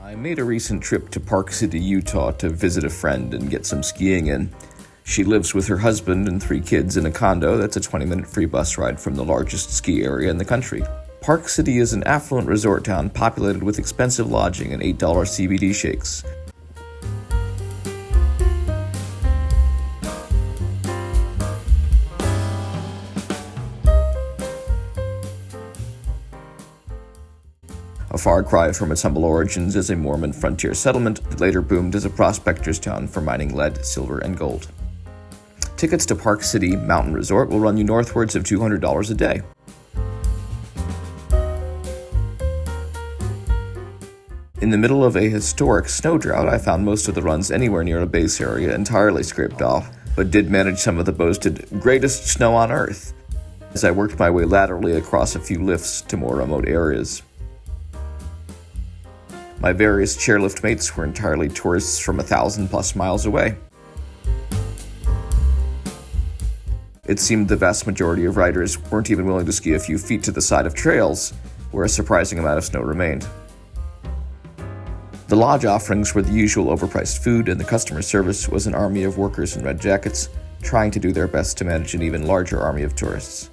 I made a recent trip to Park City, Utah to visit a friend and get some skiing in. She lives with her husband and 3 kids in a condo that's a 20-minute free bus ride from the largest ski area in the country. Park City is an affluent resort town populated with expensive lodging and $8 CBD shakes. A far cry from its humble origins as a Mormon frontier settlement that later boomed as a prospector's town for mining lead, silver, and gold. Tickets to Park City Mountain Resort will run you northwards of $200 a day. In the middle of a historic snow drought, I found most of the runs anywhere near a base area entirely scraped off, but did manage some of the boasted greatest snow on Earth, as I worked my way laterally across a few lifts to more remote areas. My various chairlift mates were entirely tourists from 1,000+ miles away. It seemed the vast majority of riders weren't even willing to ski a few feet to the side of trails, where a surprising amount of snow remained. The lodge offerings were the usual overpriced food, and the customer service was an army of workers in red jackets, trying to do their best to manage an even larger army of tourists.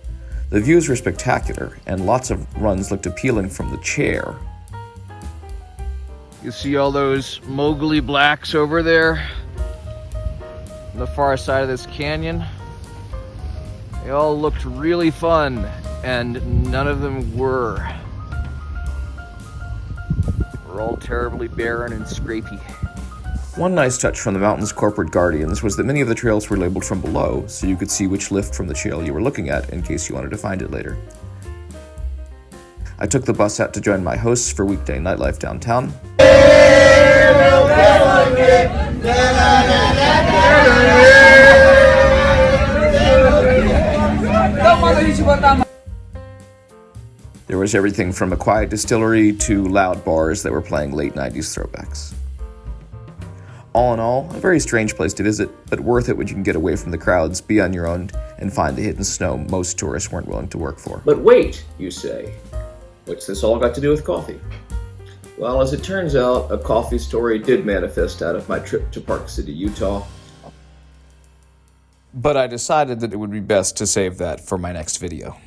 The views were spectacular, and lots of runs looked appealing from the chair. You see all those Mowgli blacks over there on the far side of this canyon? They all looked really fun, and none of them were. We're all terribly barren and scrapey. One nice touch from the mountain's corporate guardians was that many of the trails were labeled from below, so you could see which lift from the trail you were looking at in case you wanted to find it later. I took the bus out to join my hosts for weekday nightlife downtown. There was everything from a quiet distillery to loud bars that were playing late 90s throwbacks. All in all, a very strange place to visit, but worth it when you can get away from the crowds, be on your own, and find the hidden snow most tourists weren't willing to work for. But wait, you say, what's this all got to do with coffee? Well, as it turns out, a coffee story did manifest out of my trip to Park City, Utah. But I decided that it would be best to save that for my next video.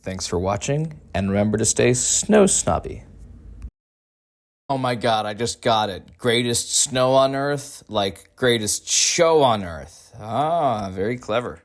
Thanks for watching, and remember to stay snow snobby. Oh my god, I just got it. Greatest snow on Earth, like greatest show on Earth. Ah, very clever.